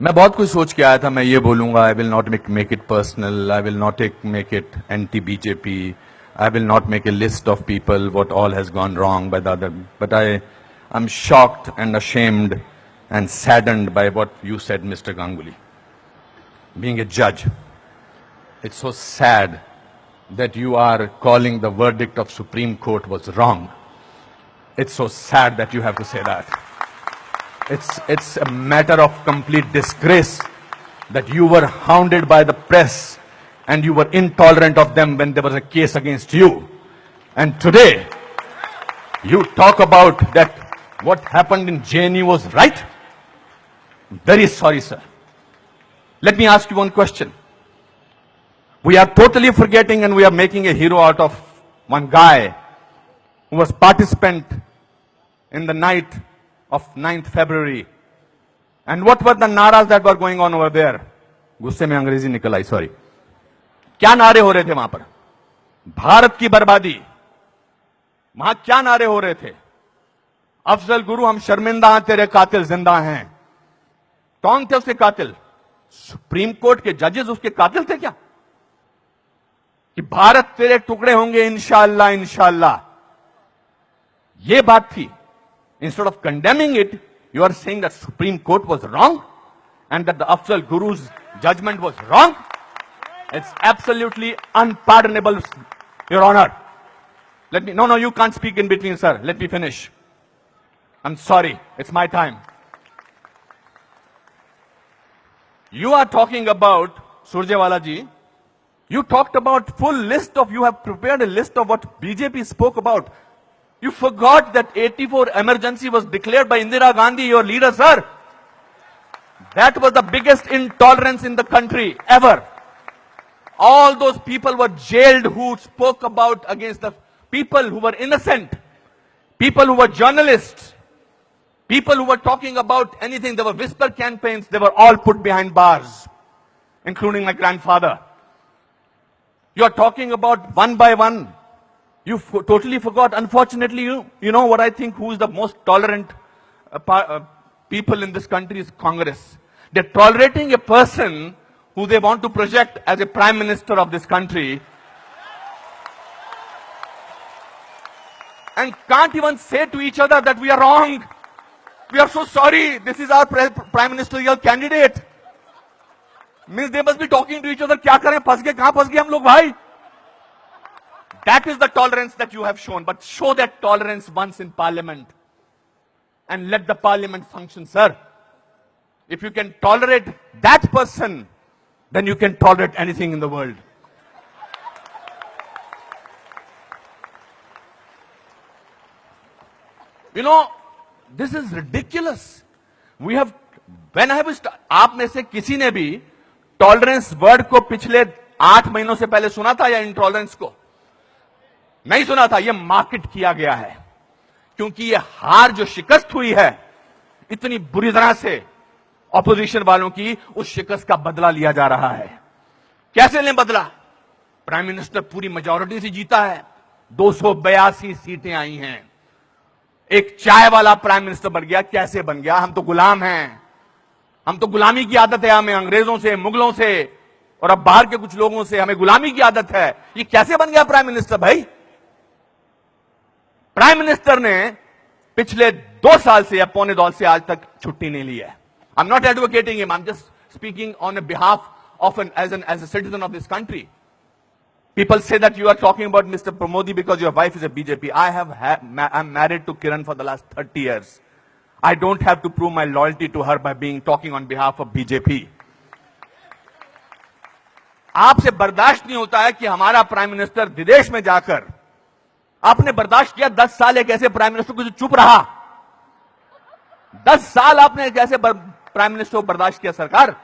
मैं बहुत कुछ सोच के आया था। मैं ये बोलूंगा, I will not make it personal, I will not make it anti BJP, I will not make a list of people what all has gone wrong by the other, but I am shocked and ashamed and saddened by what you said, Mr. Ganguly. Being a judge, it's so sad that you are calling the verdict of Supreme Court was wrong. It's so sad that you have to say that. It's a matter of complete disgrace that you were hounded by the press and you were intolerant of them when there was a case against you. And today, you talk about that what happened in JNU was right. Very sorry, sir. Let me ask you one question. We are totally forgetting and we are making a hero out of one guy who was participant in the night of 9th February. And what were the naras that were going on over there? गुस्से में अंग्रेजी निकल आई, sorry. क्या नारे हो रहे थे वहां पर? भारत की बर्बादी. वहां क्या नारे हो रहे थे? अफजल गुरु, हम शर्मिंदा हैं, तेरे कातिल जिंदा हैं. कौन थे उसके कातिल? सुप्रीम कोर्ट के जजेस उसके कातिल थे क्या? कि भारत तेरे टुकड़े होंगे इंशाअल्लाह इंशाअल्लाह, ये बात थी. Instead of condemning it, you are saying that Supreme Court was wrong and that the Afzal Guru's judgment was wrong. It's absolutely unpardonable, Your Honor. No, you can't speak in between, sir. Let me finish. I'm sorry. It's my time. You are talking about, Surjewala ji, you talked about you have prepared a list of what BJP spoke about. You forgot that 84 emergency was declared by Indira Gandhi, your leader, sir. That was the biggest intolerance in the country ever. All those people were jailed who spoke about against the people who were innocent, people who were journalists, people who were talking about anything. There were whisper campaigns. They were all put behind bars, including my grandfather. You are talking about one by one. You totally forgot. Unfortunately, you know what I think, who is the most tolerant people in this country is Congress. They're tolerating a person who they want to project as a prime minister of this country and can't even say to each other that we are wrong. We are so sorry. This is our prime ministerial candidate. Means they must be talking to each other. क्या करें? फंस गए, कहां फंस गए हम लोग भाई? That is the tolerance that you have shown. But show that tolerance once in parliament and let the parliament function, sir. If you can tolerate that person, then you can tolerate anything in the world. You know, this is ridiculous. We have, when I was, आप में से किसी ने भी tolerance word को पिछले 8 महीनों से पहले सुना था या इंटॉलरेंस को? नहीं सुना था. यह मार्केट किया गया है क्योंकि यह हार जो शिकस्त हुई है इतनी बुरी तरह से ऑपोजिशन वालों की, उस शिकस्त का बदला लिया जा रहा है. कैसे लें बदला? प्राइम मिनिस्टर पूरी मेजॉरिटी से जीता है. 282 सीटें आई हैं. एक चाय वाला प्राइम मिनिस्टर बन गया. कैसे बन गया? हम तो गुलाम हैं. हम तो गुलामी की आदत है. हमें अंग्रेजों से, मुगलों से और अब बाहर के कुछ लोगों से हमें गुलामी की आदत है. ये कैसे बन गया प्राइम मिनिस्टर भाई? प्राइम मिनिस्टर ने पिछले 2 साल से या पौने 2 से आज तक छुट्टी नहीं ली है. I am not advocating him, I am just speaking on behalf of as a citizen of this country. People say that you are talking about Mr. Modi because your wife is a BJP. I'm married to Kiran for the last 30 years. I don't have to prove my loyalty to her by talking on behalf of BJP. आपसे बर्दाश्त नहीं होता है कि हमारा prime minister विदेश में जाकर, आपने बर्दाश्त किया 10 साल एक ऐसे प्राइम मिनिस्टर को जो चुप रहा. 10 साल आपने एक ऐसे प्राइम मिनिस्टर को बर्दाश्त किया सरकार.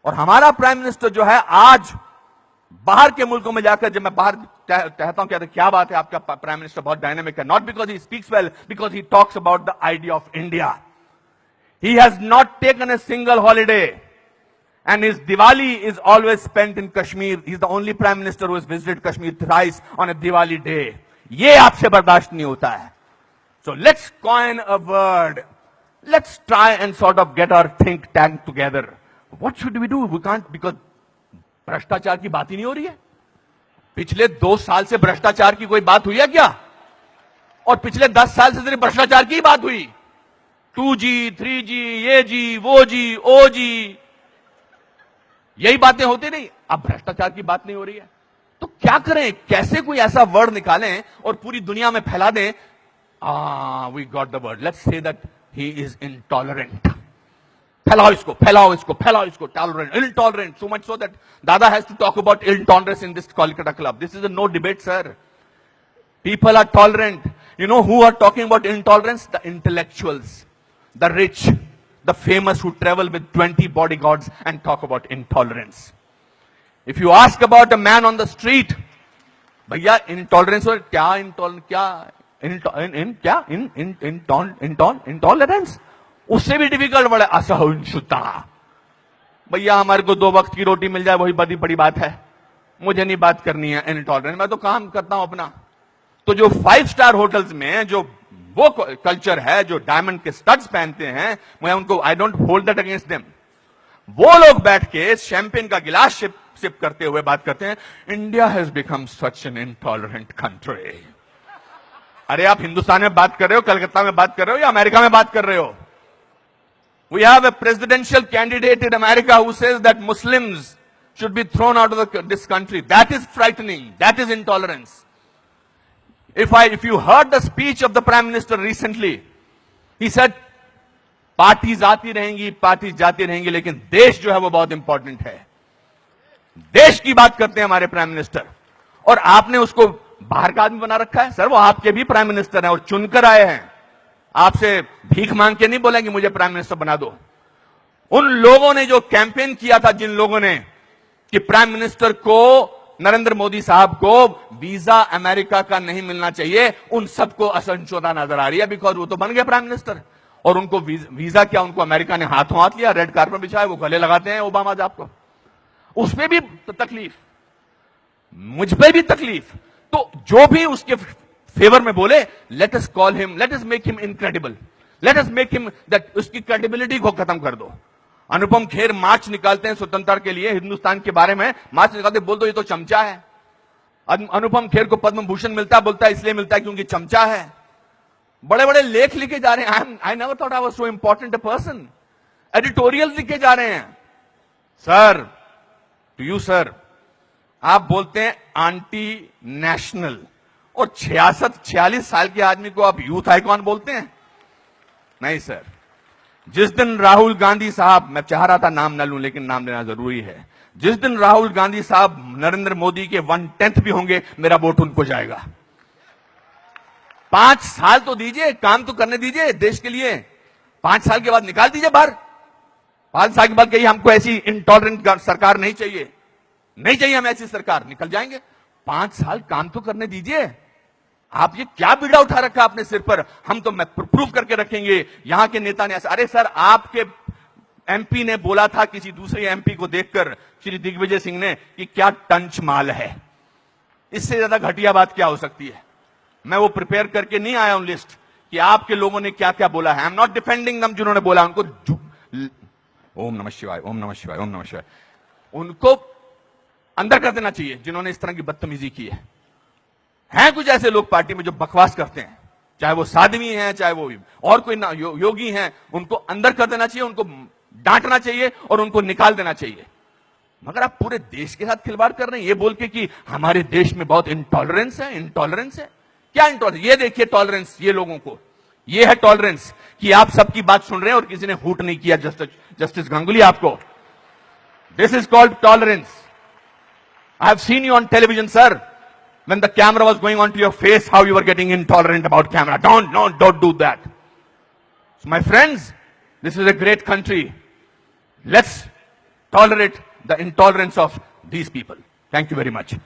और हमारा प्राइम मिनिस्टर जो है आज बाहर के मुल्कों में जाकर, जब मैं बाहर कहता हूं कहते क्या बात है आपका प्राइम मिनिस्टर बहुत डायनेमिक है, not because he speaks well, because he talks about the idea of India. He has not taken a single holiday and his Diwali is always spent in Kashmir. He is the only prime minister who has visited Kashmir thrice on a Diwali day. ये आपसे बर्दाश्त नहीं होता है. So let's coin a word. let's try and sort of get our think tank together. What should we do? We can't, because भ्रष्टाचार की बात ही नहीं हो रही है. पिछले 2 साल से भ्रष्टाचार की कोई बात हुई है क्या? और पिछले 10 साल से सिर्फ भ्रष्टाचार की बात हुई. 2G, 3G, ये जी, वो जी, ओ जी, यही बातें होती नहीं. अब भ्रष्टाचार की बात नहीं हो रही है. तो क्या करें? कैसे कोई ऐसा वर्ड निकालें और पूरी दुनिया में फैला दें? We got the word. Let's say that he is intolerant. फैलाओ इसको, फैलाओ इसको, फैलाओ इसको. Tolerant, intolerant, so much so that Dada has to talk about intolerance in this Kolkata club. This is a no debate, sir. People are tolerant. You know who are talking about intolerance? The intellectuals, the rich, the famous who travel with 20 bodyguards and talk about intolerance. If you ask about a man on the street, भैया intolerance और क्या intolerance? उससे भी difficult word है असहिष्णुता. भैया हमारे को 2 वक्त की रोटी मिल जाए वही बड़ी बात है. मुझे नहीं बात करनी है इंटॉलरेंस. मैं तो काम करता हूं अपना. तो जो 5 स्टार होटल्स में जो वो कल्चर है, जो डायमंड के स्टड्स पहनते हैं, मैं उनको I don't hold that against them. वो लोग बैठ के शैंपेन का गिलास सिप करते हुए बात करते हैं, India has become such an intolerant country. अरे आप हिंदुस्तान में बात कर रहे हो, कलकत्ता में बात कर रहे हो या अमेरिका में बात कर रहे हो? We have a presidential candidate in America who says that Muslims should be thrown out of this country. That is frightening. That is intolerance. If you heard the speech of the Prime Minister recently, he said, parties आती रहेंगी, parties जाती रहेंगी, लेकिन देश जो है वो बहुत इंपॉर्टेंट है. देश की बात करते हैं हमारे प्राइम मिनिस्टर. और आपने उसको बाहर का आदमी बना रखा है. सर वो आपके भी प्राइम मिनिस्टर हैं और चुनकर आए हैं. आपसे भीख मांग के नहीं बोलेंगे मुझे प्राइम मिनिस्टर बना दो. उन लोगों ने जो कैंपेन किया था, जिन लोगों ने कि प्राइम मिनिस्टर को, नरेंद्र मोदी साहब को वीजा अमेरिका का नहीं मिलना चाहिए, उन सबको असहिष्णुता नजर आ रही है. बिकॉज वो तो बन गए प्राइम मिनिस्टर और उनको वीजा क्या, उनको अमेरिका ने हाथों हाथ लिया, रेड कार्पेट बिछाया, वो गले लगाते हैं ओबामा साहब को. उस पर भी तकलीफ, मुझ पर भी तकलीफ. तो जो भी उसके फेवर में बोले, let us call him, let us make him incredible, let us make him that, उसकी क्रेडिबिलिटी को खत्म कर दो. अनुपम खेर मार्च निकालते हैं स्वतंत्रता के लिए, हिंदुस्तान के बारे में मार्च निकालते, बोल दो ये तो चमचा है. अनुपम खेर को पद्म भूषण मिलता है, बोलता है इसलिए मिलता है क्योंकि चमचा है. बड़े बड़े लेख लिखे जा रहे हैं. I never thought I was so important a person. Editorial लिखे जा रहे हैं. सर, टू यू सर, आप बोलते हैं एंटी नेशनल, और 46 साल के आदमी को आप यूथ आइकॉन बोलते हैं? नहीं सर. जिस दिन राहुल गांधी साहब, मैं चाह रहा था नाम न लूं लेकिन नाम लेना जरूरी है, जिस दिन राहुल गांधी साहब नरेंद्र मोदी के 1/10 भी होंगे, मेरा वोट उनको जाएगा. 5 साल तो दीजिए, काम तो करने दीजिए देश के लिए. 5 साल के बाद निकाल दीजिए बाहर. 5 साल के बाद कहिए हमको ऐसी इंटॉलरेंट सरकार नहीं चाहिए, नहीं चाहिए हमें ऐसी सरकार, निकल जाएंगे. 5 साल काम तो करने दीजिए. आप ये क्या बीड़ा उठा रखा अपने सिर पर, हम तो मैं प्रूव करके रखेंगे, यहां के नेता ने ऐसा. अरे सर, आपके एमपी ने बोला था किसी दूसरे एमपी को देखकर, श्री दिग्विजय सिंह ने, कि क्या टंच माल है. इससे ज्यादा घटिया बात क्या हो सकती है. मैं वो प्रिपेयर करके नहीं आया हूं लिस्ट कि आपके लोगों ने क्या क्या बोला है. आई एम नॉट डिफेंडिंग दम. जिन्होंने बोला उनको ओम नमः शिवाय, ओम नमः शिवाय, ओम नमः शिवाय, उनको अंदर कर देना चाहिए जिन्होंने इस तरह की बदतमीजी की है. हैं कुछ ऐसे लोग पार्टी में जो बकवास करते हैं, चाहे वो साध्वी हैं, चाहे वो और कोई योगी हैं, उनको अंदर कर देना चाहिए, उनको डांटना चाहिए और उनको निकाल देना चाहिए. मगर आप पूरे देश के साथ खिलवाड़ कर रहे हैं ये बोल के कि हमारे देश में बहुत इंटॉलरेंस है. इंटॉलरेंस है क्या? इंटॉलरेंस ये देखिए, टॉलरेंस ये लोगों को, ये है टॉलरेंस कि आप सबकी बात सुन रहे हैं और किसी ने हूट नहीं किया. जस्टिस गांगुली आपको, this is called tolerance. I have seen you on television sir, when the camera was going on to your face, how you were getting intolerant about camera. Don't do that. So my friends, this is a great country. Let's tolerate the intolerance of these people. Thank you very much.